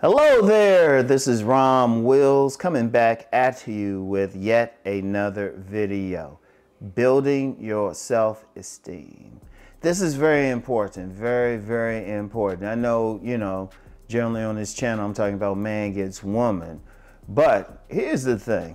Hello there, this is Rom Wills coming back at you with yet another video, building your self-esteem. This is very important, very important. I know, generally on this channel I'm talking about man gets woman, but here's the thing.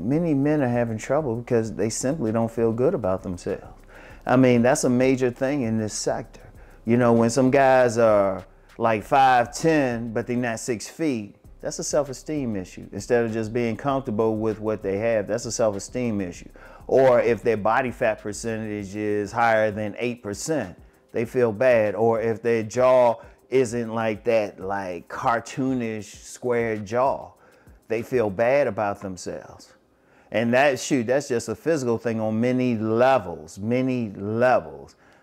Many men are having trouble because they simply don't feel good about themselves. I mean, that's a major thing in this sector. You know, when some guys are like 5'10", but they're not 6 feet, that's a self-esteem issue. Instead of just being comfortable with what they have, that's a self-esteem issue. Or if their body fat percentage is higher than 8%, they feel bad. Or if their jaw isn't like that, like cartoonish square jaw, they feel bad about themselves. And that's just a physical thing on many levels.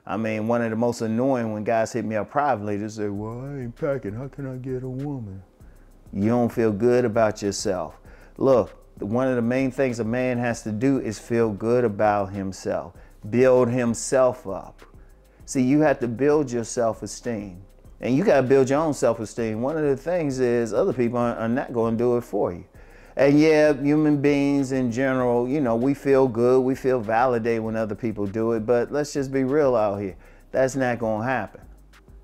I mean, one of the most annoying when guys hit me up privately, they say, well, I ain't packing, how can I get a woman? You don't feel good about yourself. Look, one of the main things a man has to do is feel good about himself, build himself up. See, you have to build your self-esteem, and you got to build your own self-esteem. One of the things is other people are not going to do it for you. And yeah, human beings in general, we feel good, we feel validated when other people do it, but let's just be real out here. That's not going to happen.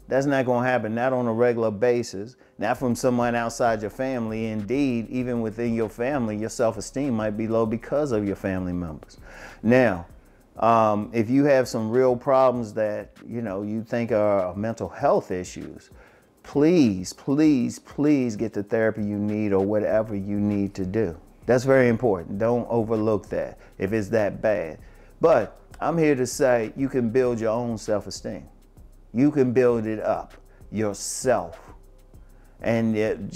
That's not going to happen, not on a regular basis, not from someone outside your family. Indeed, even within your family, your self-esteem might be low because of your family members. Now, if you have some real problems that, you think are mental health issues, please get the therapy you need or whatever you need to do. That's very important. Don't overlook that if it's that bad. But I'm here to say you can build your own self-esteem. You can build it up yourself. And it's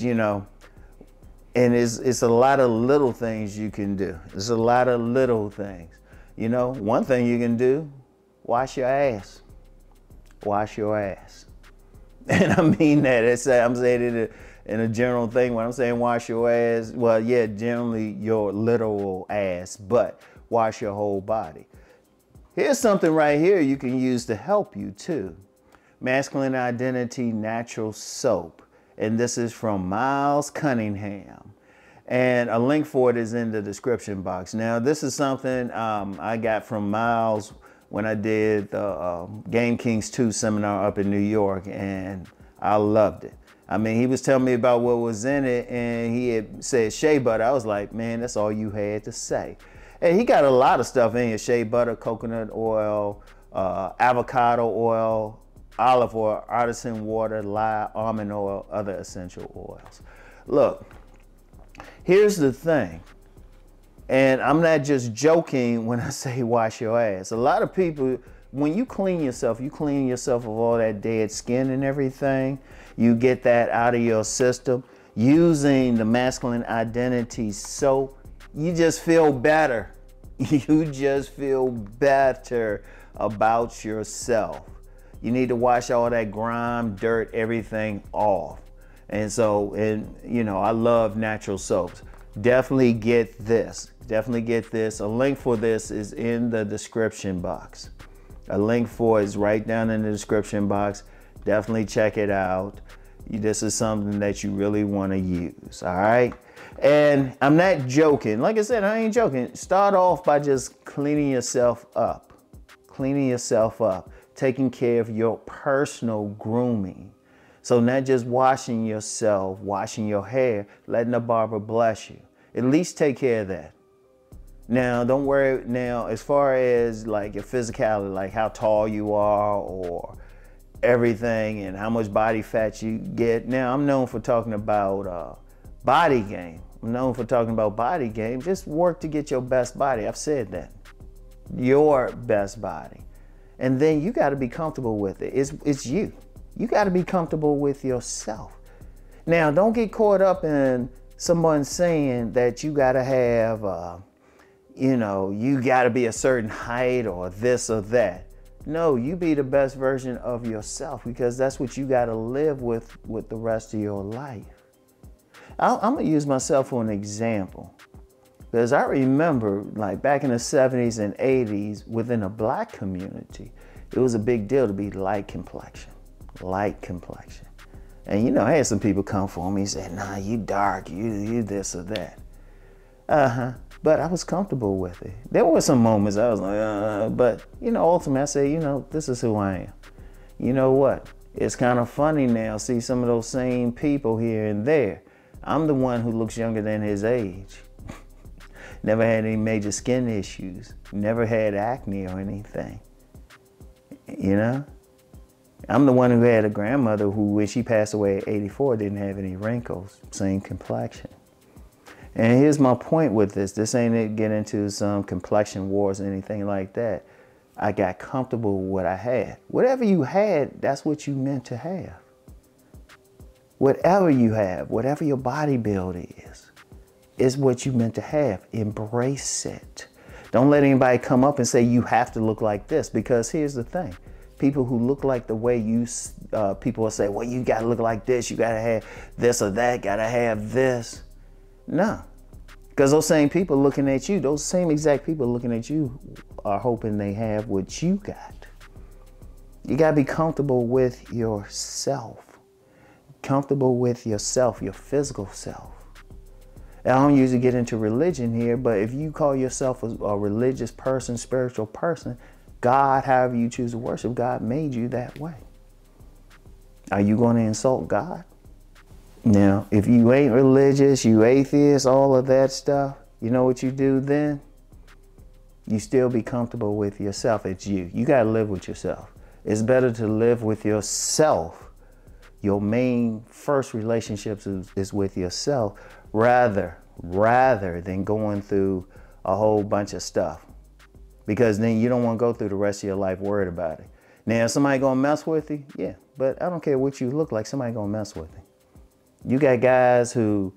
a lot of little things you can do. It's a lot of little things. One thing you can do, wash your ass. Wash your ass. And I mean that. I'm saying it in a general thing. When I'm saying wash your ass, well, yeah, generally your literal ass, but wash your whole body. Here's something right here you can use to help you too. Masculine Identity Natural Soap. And this is from Miles Cunningham. And a link for it is in the description box. Now, this is something I got from Miles when I did the Game Kings 2 seminar up in New York, and I loved it. I mean, he was telling me about what was in it, and he had said shea butter. I was like, man, that's all you had to say. And he got a lot of stuff in here: shea butter, coconut oil, avocado oil, olive oil, artisan water, lye, almond oil, other essential oils. Look, here's the thing. And I'm not just joking when I say wash your ass. A lot of people, when you clean yourself of all that dead skin and everything. You get that out of your system using the Masculine Identity Soap. You just feel better. You just feel better about yourself. You need to wash all that grime, dirt, everything off. And so, I love natural soaps. Definitely get this. Definitely get this. A link for this is in the description box. A link for it is right down in the description box. Definitely check it out. This is something that you really want to use, all right? And I'm not joking. Like I said, I ain't joking. Start off by just cleaning yourself up. Cleaning yourself up. Taking care of your personal grooming. So not just washing yourself, washing your hair, letting the barber bless you. At least take care of that. Now, don't worry. Now, as far as like your physicality, like how tall you are or everything and how much body fat you get. Now, I'm known for talking about body game. I'm known for talking about body game. Just work to get your best body. I've said that. Your best body. And then you got to be comfortable with it. It's you. You got to be comfortable with yourself. Now, don't get caught up in someone saying that you got to have, you got to be a certain height or this or that. No, you be the best version of yourself because that's what you got to live with the rest of your life. I'm going to use myself for an example. Because I remember like back in the 70s and 80s within the black community, it was a big deal to be light complexion. And you know, I had some people come for me and say, nah, you dark, you this or that. But I was comfortable with it. There were some moments I was like, but you know, ultimately I say, you know, this is who I am. You know what? It's kind of funny now, see some of those same people here and there. I'm the one who looks younger than his age. Never had any major skin issues. Never had acne or anything. You know? I'm the one who had a grandmother who, when she passed away at 84, didn't have any wrinkles. Same complexion. And here's my point with this. This ain't it get into some complexion wars or anything like that. I got comfortable with what I had. Whatever you had, that's what you meant to have. Whatever you have, whatever your body build is what you meant to have. Embrace it. Don't let anybody come up and say you have to look like this, because here's the thing. People who look like the way you, people will say, well, you gotta look like this, you gotta have this or that, gotta have this. No, because those same people looking at you, those same exact people looking at you are hoping they have what you got. You gotta be comfortable with yourself. Comfortable with yourself, your physical self. I don't usually get into religion here, but if you call yourself a religious person, spiritual person, God, however you choose to worship, God made you that way. Are you going to insult God? Now, if you ain't religious, you atheist, all of that stuff, you know what you do then? You still be comfortable with yourself. It's you. You got to live with yourself. It's better to live with yourself. Your main first relationships is with yourself rather than going through a whole bunch of stuff. Because then you don't want to go through the rest of your life worried about it. Now, is somebody going to mess with you? Yeah, but I don't care what you look like, somebody going to mess with you. You got guys who,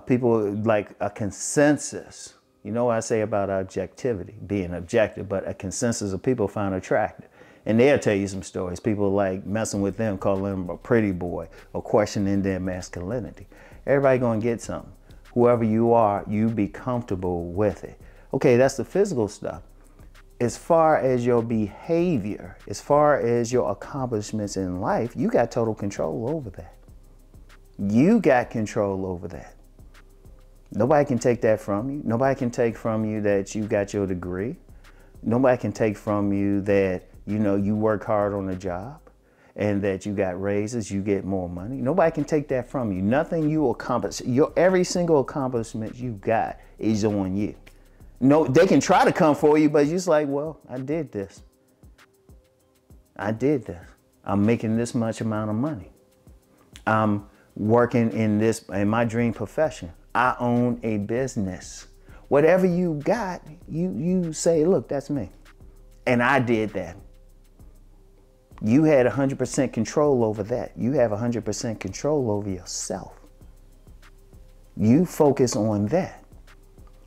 people like a consensus. You know what I say about objectivity, being objective, but a consensus of people find attractive. And they'll tell you some stories. People like messing with them, calling them a pretty boy, or questioning their masculinity. Everybody gonna get something. Whoever you are, you be comfortable with it. Okay, that's the physical stuff. As far as your behavior, as far as your accomplishments in life, you got total control over that. You got control over that. Nobody can take that from you. Nobody can take from you that you got your degree. Nobody can take from you that, you know, you work hard on a job and that you got raises, you get more money. Nobody can take that from you. Nothing you accomplish, every single accomplishment you got is on you. No, they can try to come for you, but you're just like, well, I did this. I did this. I'm making this much amount of money. I'm working in my dream profession. I own a business. Whatever you got, you say, look, that's me. And I did that. You had 100% control over that. You have 100% control over yourself. You focus on that.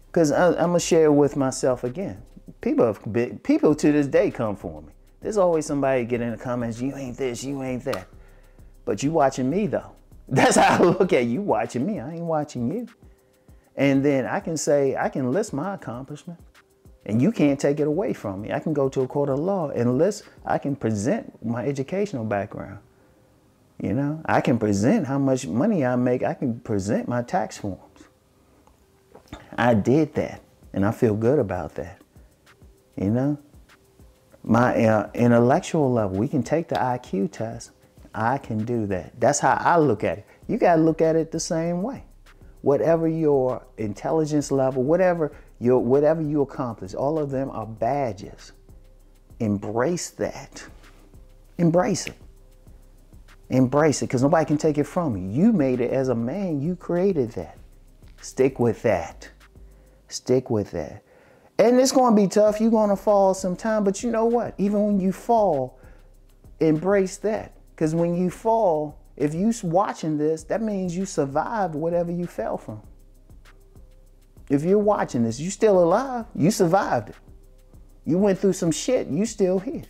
Because I'm going to share with myself again. People to this day come for me. There's always somebody get in the comments, you ain't this, you ain't that. But you watching me though. That's how I look at you watching me. I ain't watching you. And then I can say, I can list my accomplishment and you can't take it away from me. I can go to a court of law and I can present my educational background. You know, I can present how much money I make. I can present my tax forms. I did that and I feel good about that. You know, my intellectual level, we can take the IQ test. I can do that. That's how I look at it. You got to look at it the same way. Whatever your intelligence level, whatever you accomplish, all of them are badges. Embrace that. Embrace it. Embrace it, because nobody can take it from you. You made it as a man. You created that. Stick with that. Stick with that. And it's going to be tough. You're going to fall sometime. But you know what? Even when you fall, embrace that. Because when you fall, if you're watching this, that means you survived whatever you fell from. If you're watching this, you still alive. You survived it. You went through some shit. You still here.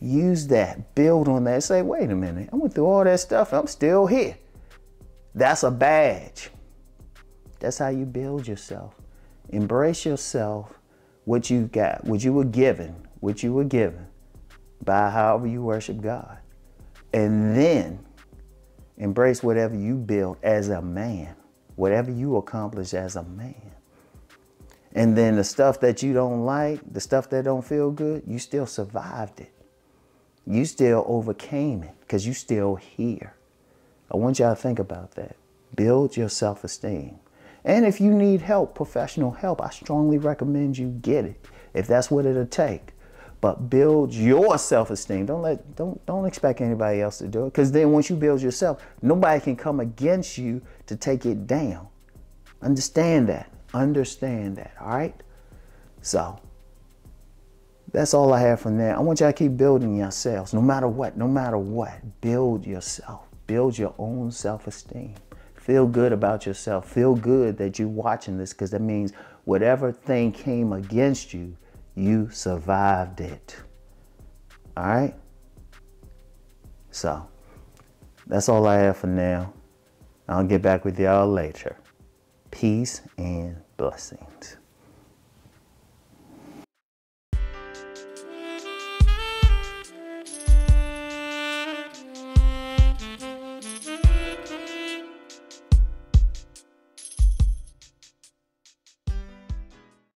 Use that. Build on that. Say, wait a minute. I went through all that stuff. I'm still here. That's a badge. That's how you build yourself. Embrace yourself, what you got, what you were given by however you worship God. And then Embrace whatever you build as a man, whatever you accomplish as a man. And then the stuff that you don't like, the stuff that don't feel good, you still survived it. You still overcame it because you still here. I want y'all to think about that. Build your self-esteem. And if you need help, professional help, I strongly recommend you get it if that's what it'll take. But build your self-esteem. Don't expect anybody else to do it, because then once you build yourself, nobody can come against you to take it down. Understand that. Understand that. All right. So that's all I have from there. I want y'all to keep building yourselves, no matter what. No matter what, build yourself. Build your own self-esteem. Feel good about yourself. Feel good that you're watching this, because that means whatever thing came against you, you survived it. All right? So, that's all I have for now. I'll get back with y'all later. Peace and blessings.